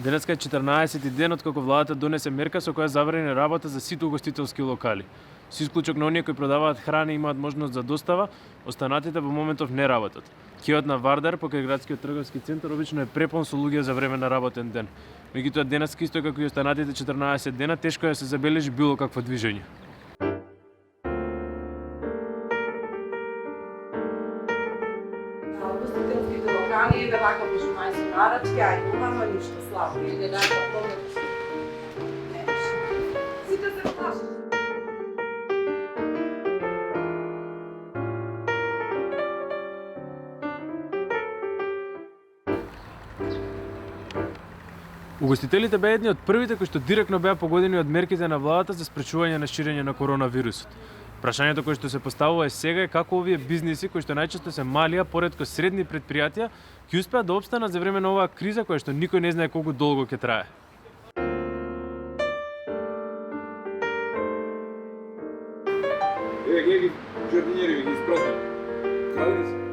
Денеска е 14-ти ден откако владата донесе мерка со која забрани работа за сите угостителски локали. Со исклучок на оние кои продаваат храна и имаат можност за достава, останатите во моментов не работат. Киот на Вардар покрај градскиот трговски центар обично е препон со луѓе за време на работен ден. Меѓутоа денеска исто како и останатите 14 дена тешко е да се забележи било какво движење. Ugostiteljskите lokali je вака между мајсо нарачки, а и нормално ништо слабо. Или вака помет. Не, сите се плашат. Угостителите беа едни од првите кои што директно беа погодени од мерките на владата за спречување на ширење на коронавирусот. Прашањето кое што се поставува е сега е како овие бизниси кои што најчесто се мали, а поретко средни предпријатија ќе успеат да опстанат за време на оваа криза која што никој не знае колку долго ќе трае. Ги џардинери ги испратили. Крадени се.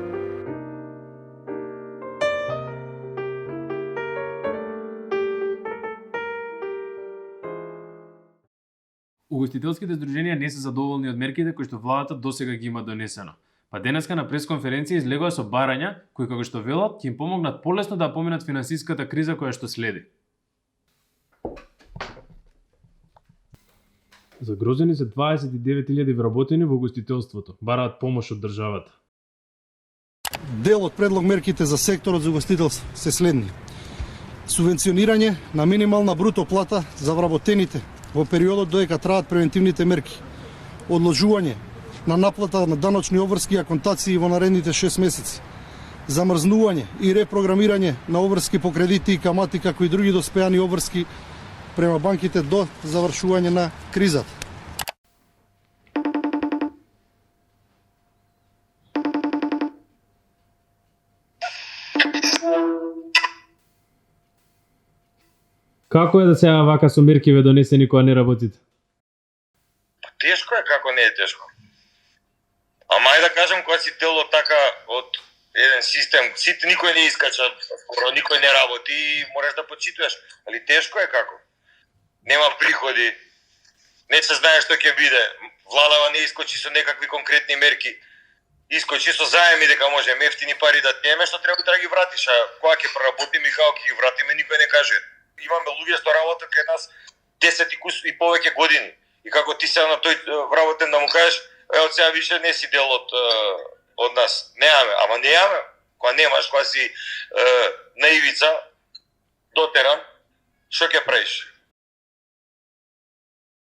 Угостителските здруженија не се задоволни од мерките кои што владата досега ги има донесено. Па денеска на пресконференција излегоа со барања кои како што велат ќе им помогнат полесно да поминат финансиската криза која што следи. Загрозени се 29.000 вработени во угостителството, бараат помош од државата. Дел од предлог мерките за секторот за угостителство се следни: субвенционирање на минимална бруто плата за вработените во периодот додека траат превентивните мерки, одложување на наплата на даночни обврски и аконтации во наредните 6 месеци, замрзнување и репрограмирање на обврски по кредити и камати како и други доспеани обврски према банките до завршување на кризата. Како е да сега вака со мерки ве донесени кога не работите? Тешко е, како не е тешко. Ама ајде да кажем кога си дел од така од еден систем, сите никој не искача, скоро никој не работи и мораш да почитуваш. Али тешко е како. Нема приходи, не се знае што ќе биде. Владава не искочи со некакви конкретни мерки. Искочи со заеми дека може ефтини пари да теме, што треба да ги вратиш, а кога ќе проработиме и како ќе ги вратиме, никој не каже. Имаме луѓе што работат кај нас 10 и повеќе години. И како ти сега на тој вработен да му кажеш, од сега више не си дел од нас. Немаме, ама немаме. Кога немаш, кога си на ивица, дотеран, што ќе правиш?